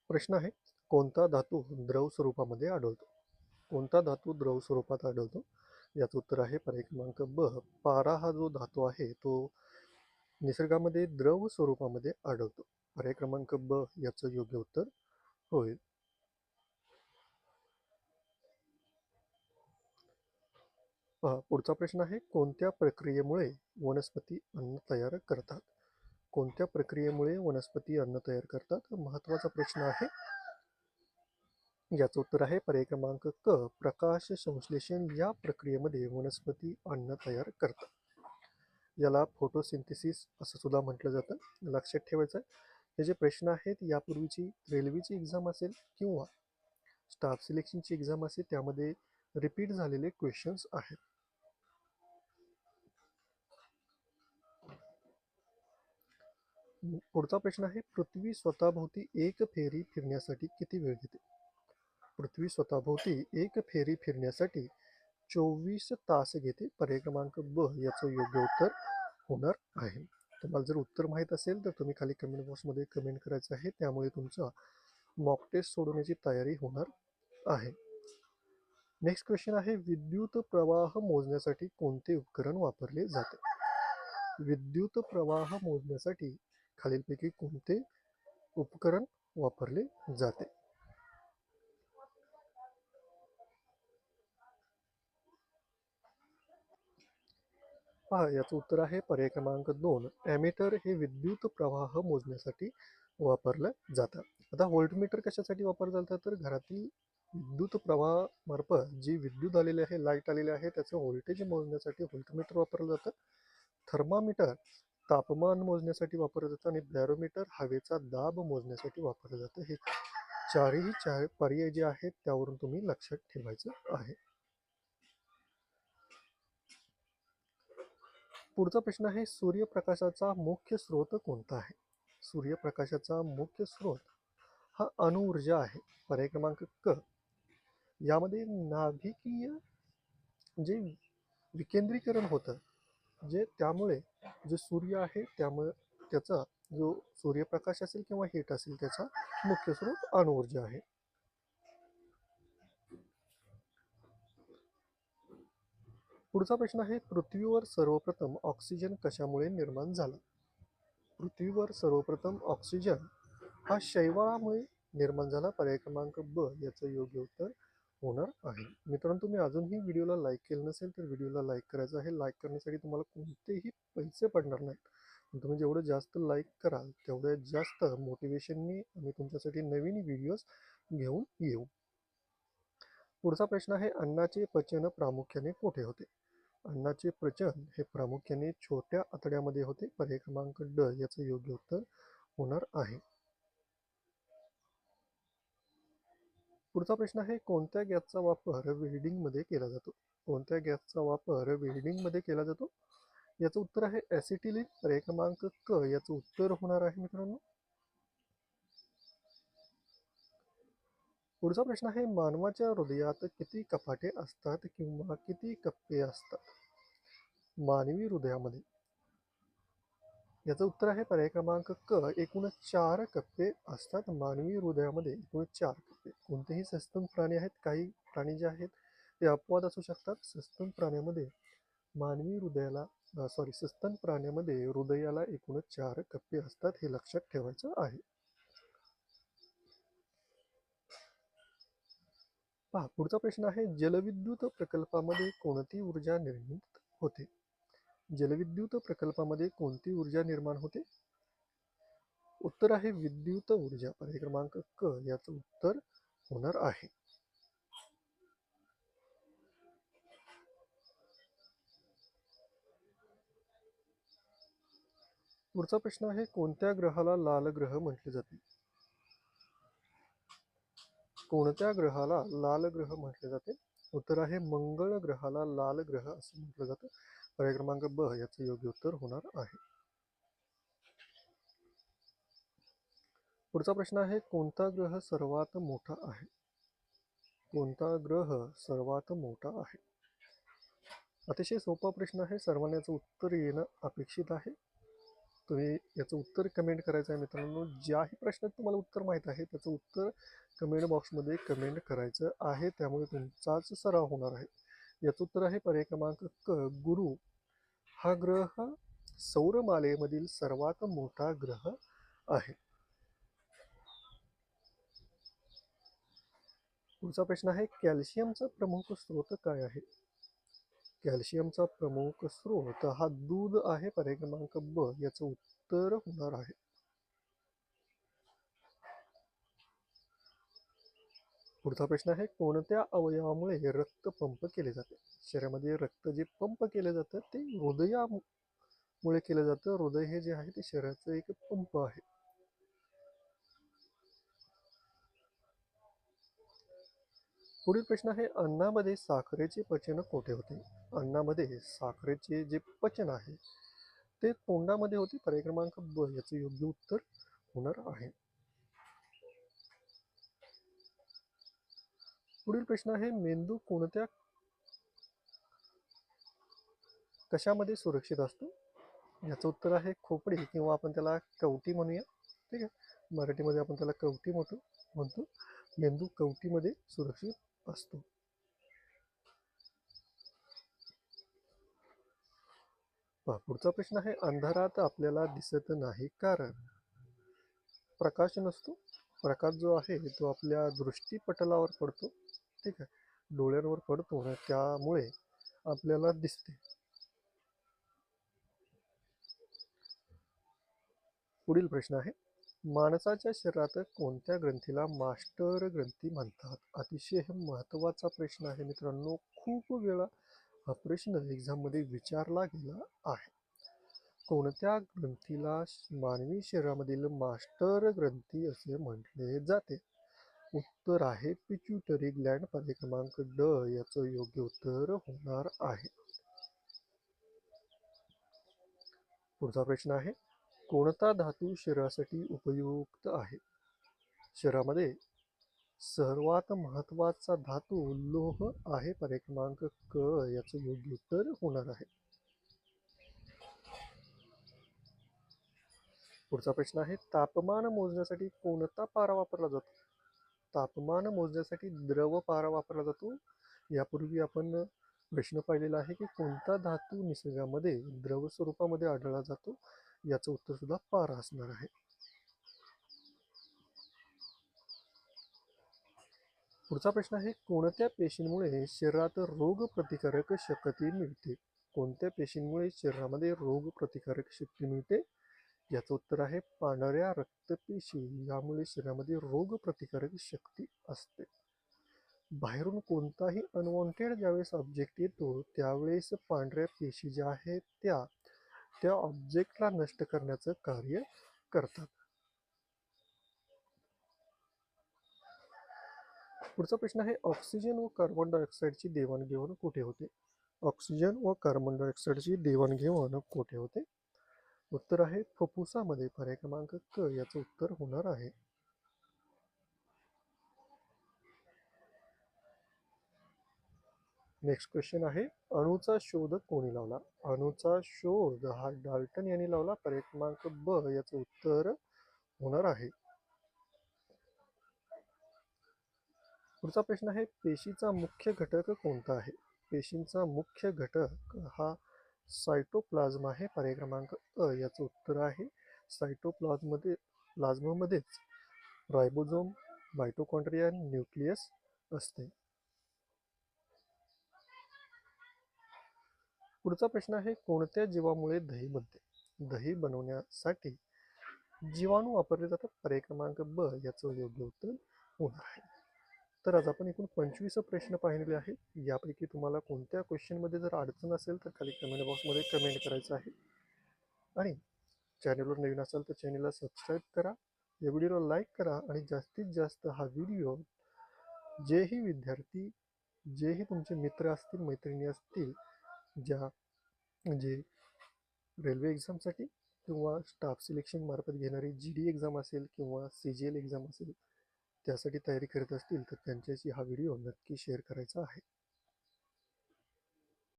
प्रश्न आहे, कोणता धातू द्रव स्वरूपामध्ये आढळतो? कोणता धातू द्रव स्वरूपात आढळतो? याचं उत्तर आहे पर्याय क्रमांक ब, पारा हा जो धातू आहे तो निसर्गामध्ये द्रव स्वरूपामध्ये आढळतो. पर्याय क्रमांक ब याचं योग्य उत्तर होईल. पुढचा प्रश्न आहे, कोणत्या प्रक्रियेमुळे वनस्पती अन्न तयार करतात? कोणत्या प्रक्रियेमुळे वनस्पती अन्न तयार करतात? महत्वाचा प्रश्न आहे. याचं उत्तर आहे पर्याय क्रमांक क, प्रकाश संश्लेषण या प्रक्रियेमध्ये वनस्पती अन्न तयार करतात. याला फोटोसिंथेसिस असं सुद्धा म्हटलं जातं. लक्षात ठेवायचं आहे, हे जे प्रश्न आहेत यापूर्वीची रेल्वेची एक्झाम असेल किंवा स्टाफ सिलेक्शनची एक्झाम असेल त्यामध्ये रिपीट झालेले क्वेश्चन्स आहेत. पुढचा प्रश्न आहे, पृथ्वी स्वतःभोवती एक फेरी फिरण्यासाठी किती वेळ घेते? पृथ्वी स्वतःभोवती एक फेरी फिरण्यासाठी 24 तास घेते. पर्याय क्रमांक ब याचं योग्य उत्तर होणार आहे. तुम्हाला जर उत्तर माहीत असेल तर तुम्ही खाली कमेंट बॉक्समध्ये कमेंट करायचं आहे, त्यामुळे तुमचा मॉक टेस्ट सोडवण्याची तयारी होणार आहे. नेक्स्ट क्वेश्चन आहे, विद्युत प्रवाह मोजण्यासाठी कोणते उपकरण वापरले जाते? विद्युत प्रवाह मोजण्यासाठी खालीलपैकी कोणते उपकरण वापरले जाते? पहा, याचं उत्तर आहे पर्याय क्रमांक 2, ॲमीटर हे विद्युत प्रवाह मोजण्यासाठी वापरलं जातं. आता व्होल्टमीटर कशासाठी वापरलं जातं? तर घरातील विद्युत प्रवाहामार्फत जी विद्युत आलेली आहे, लाईट आलेली आहे, त्याचं व्होल्टेज मोजण्यासाठी व्होल्टमीटर वापरलं जातं. थर्मामीटर तापमान मोजण्यासाठी वापरलं जातं आणि बॅरोमीटर हवेचा दाब मोजण्यासाठी वापरलं जातं. हे चार पर्याय जे आहेत त्यावरून तुम्ही लक्षात ठेवायचं आहे. पुढचा प्रश्न आहे, सूर्यप्रकाशाचा मुख्य स्रोत कोणता आहे? सूर्यप्रकाशाचा मुख्य स्रोत हा अणुऊर्जा आहे. पर्याय क्रमांक क, यामध्ये नाभिकीय जे विकेंद्रीकरण होतं, जे त्यामुळे जे सूर्य आहे त्यामुळे त्याचा जो सूर्यप्रकाश असेल किंवा हीट असेल त्याचा मुख्य स्रोत अणुऊर्जा आहे. पुढचा प्रश्न आहे, पृथ्वीवर सर्वप्रथम ऑक्सिजन कशामुळे निर्माण झाला? पृथ्वीवर सर्वप्रथम ऑक्सिजन हा शैवाळामुळे निर्माण झाला. पर्याय क्रमांक ब याचं योग्य उत्तर होणार आहे. मित्रांनो, तुम्ही अजूनही व्हिडिओला लाईक केलं नसेल तर व्हिडिओला लाईक करायचं आहे. लाईक करण्यासाठी तुम्हाला कोणतेही पैसे पडणार नाहीत. तुम्ही जेवढं जास्त लाईक कराल तेवढ्या जास्त मोटिवेशननी आम्ही तुमच्यासाठी नवीन व्हिडिओज घेऊन येऊ. पुढचा प्रश्न आहे, अन्नाचे पचन प्रामुख्याने कुठे होते? अन्नाचे पचन हे प्रामुख्याने छोट्या आतड्यामध्ये होते. पर्याय क्रमांक ड याचं योग्य उत्तर होणार आहे. पुढचा प्रश्न आहे, कोणत्या गॅसचा वापर वेल्डिंगमध्ये केला जातो? कोणत्या गॅसचा वापर वेल्डिंगमध्ये केला जातो? याचं उत्तर आहे ॲसिटिलीन. पर्याय क्रमांक क याचं उत्तर होणार आहे. मित्रांनो, पुढचा प्रश्न आहे, मानवाच्या हृदयात किती कपाटे असतात किंवा किती कप्पे असतात? मानवी हृदयामध्ये याचं उत्तर आहे पर्याय क्रमांक क, एकूण 4 कप्पे असतात. मानवी हृदयामध्ये एकूण 4 कप्पे. कोणतेही सस्तन प्राणी आहेत, काही प्राणी जे आहेत ते अपवाद असू शकतात. सस्तन प्राण्यामध्ये मानवी हृदयाला सस्तन प्राण्यामध्ये हृदयाला एकूण 4 कप्पे असतात. हे लक्षात ठेवायचं आहे. पहा, पुढचा प्रश्न आहे, जलविद्युत प्रकल्पामध्ये कोणती ऊर्जा निर्मित होते? जलविद्युत प्रकल्पामध्ये कोणती ऊर्जा निर्माण होते? उत्तर आहे विद्युत ऊर्जा. पर्याय क्रमांक क याचं उत्तर होणार आहे. पुढचा प्रश्न आहे, कोणत्या ग्रहाला लाल ग्रह म्हटले जाते? कोणत्या ग्रहाला लाल ग्रह म्हटले जाते? उत्तर आहे मंगळ ग्रहाला लाल ग्रह असं म्हटलं जातं. पर्याय क्रमांक ब याचं योग्य उत्तर होणार आहे. पुढचा प्रश्न आहे, कोणता ग्रह सर्वात मोठा आहे? कोणता ग्रह सर्वात मोठा आहे? अतिशय सोपा प्रश्न आहे, सर्वांना याचं उत्तर येणं अपेक्षित आहे. तुम्ही याचं उत्तर कमेंट करायचं आहे मित्रांनो. ज्याही प्रश्नात तुम्हाला उत्तर माहीत आहे त्याचं उत्तर कमेंट बॉक्समध्ये कमेंट करायचं आहे, त्यामुळे तुमचाच सराव होणार आहे. याचं उत्तर आहे पर्याय क्रमांक क. गुरु हा ग्रह सौरमालेमधील सर्वात मोठा ग्रह आहे. पुढचा प्रश्न आहे कॅल्शियमचा प्रमुख स्रोत काय आहे? कॅल्शियमचा प्रमुख स्रोत हा दूध आहे. पर्याय क्रमांक ब याचं उत्तर होणार आहे. पुढचा प्रश्न आहे कोणत्या अवयवामुळे रक्त पंप केले जाते? शरीरामध्ये रक्त जे पंप केले जातं ते हृदयामुळे केलं जातं. हृदय हे जे आहे ते शरीराचं एक पंप आहे. पुढील प्रश्न आहे अन्नामध्ये साखरेचे पचन कोठे होते? अन्नामध्ये साखरेचे जे पचन आहे ते तोंडामध्ये होते. पर्याय क्रमांक ब याचं योग्य उत्तर होणार आहे. पुढील प्रश्न आहे मेंदू कोणत्या कशामध्ये सुरक्षित असतो? याचं उत्तर आहे खोपडी किंवा आपण त्याला कवटी म्हणूया. ठीक आहे, मराठीमध्ये आपण त्याला कवटी म्हणतो. मेंदू कवटीमध्ये सुरक्षित असतो. पुढचा प्रश्न आहे अंधारात आपल्याला दिसत नाही कारण प्रकाश नसतो. प्रकाश जो आहे तो आपल्या दृष्टीपटलावर पडतो. ठीक आहे, डोळ्यांवर पडतो आणि त्यामुळे आपल्याला दिसते. पुढील प्रश्न आहे माणसाच्या शरीरात कोणत्या ग्रंथीला मास्टर ग्रंथी म्हणतात? अतिशय महत्त्वाचा प्रश्न आहे मित्रांनो. खूप वेळा हा प्रश्न एक्झाममध्ये विचारला गेला आहे. कोणत्या ग्रंथीला मानवी शरीरामधील मास्टर ग्रंथी असे म्हटले जाते? उत्तर आहे पिट्युटरी ग्लॅंड. पर्याय क्रमांक ड याचं योग्य उत्तर होणार आहे. पुढचा प्रश्न आहे कोणता धातू शरीरासाठी उपयुक्त आहे? शरीरामध्ये सर्वात महत्वाचा धातू लोह आहे. पर्याय क्रमांक क याचं योग्य उत्तर होणार आहे. पुढचा प्रश्न आहे तापमान मोजण्यासाठी कोणता पारा वापरला जातो? तापमान मोजण्यासाठी द्रव पारा वापरला जातो. यापूर्वी आपण प्रश्न पाहिलेला आहे की कोणता धातू निसर्गामध्ये द्रव स्वरूपामध्ये आढळला जातो. याचं उत्तर सुद्धा पारा असणार आहे. पुढचा प्रश्न आहे कोणत्या पेशींमुळे शरीरात रोग प्रतिकारक शक्ती मिळते? कोणत्या पेशींमुळे शरीरामध्ये रोग प्रतिकारक शक्ती मिळते? याचं उत्तर आहे पांढऱ्या रक्तपेशी. यामुळे शरीरामध्ये रोग प्रतिकारक शक्ती असते. बाहेरून कोणताही अनवॉन्टेड ज्यावेळेस ऑब्जेक्ट येतो त्यावेळेस पांढऱ्या पेशी ज्या आहेत त्या ऑब्जेक्टला नष्ट करण्याचं कार्य करतात. पुढचा प्रश्न आहे ऑक्सिजन व कार्बन डायऑक्साईडची देवाणघेवाण कुठे होते? ऑक्सिजन व कार्बन डायऑक्साईडची देवाणघेवाण कुठे होते? उत्तर आहे फुफ्फुसामध्ये. पर्याय क्रमांक क याचं उत्तर होणार आहे. नेक्स्ट क्वेश्चन आहे अणूचा शोध कोणी लावला? अणूचा शोध हा डाल्टन यांनी लावला. पर्याय क्रमांक ब याचं उत्तर होणार आहे. पुढचा प्रश्न आहे पेशीचा मुख्य घटक कोणता आहे? पेशींचा मुख्य घटक हा सायटोप्लाझ्म आहे. पर्याय क्रमांक अ याचं उत्तर आहे सायटोप्लाझ्ममध्येच रायबोझोम, मायटोकॉन्ड्रिया, न्यूक्लियस असते. पुढचा प्रश्न आहे कोणत्या जीवामुळे दही बनते? दही बनवण्यासाठी जीवाणू वापरले जातात. पर्याय क्रमांक ब याचं योग्य उत्तर होणार आहे. तर आज आपण एकूण 25 प्रश्न पाहिलेले आहेत. यापैकी तुम्हाला कोणत्या क्वेश्चनमध्ये जर अडचण असेल तर खाली कमेंट बॉक्समध्ये कमेंट करायचं आहे. आणि चॅनलवर नवीन असाल तर चॅनलला सबस्क्राईब करा, या व्हिडिओला लाईक करा आणि जास्तीत जास्त हा व्हिडिओ जेही विद्यार्थी जेही तुमचे मित्र असतील मैत्रिणी असतील जे रेल्वे एक्झामसाठी किंवा स्टाफ सिलेक्शन मार्फत घेणारी GD एक्झाम असेल किंवा CGL एक्झाम असेल त्यासाठी तयारी करत असतील तर त्यांच्याशी हा व्हिडिओ नक्की शेअर करायचा आहे.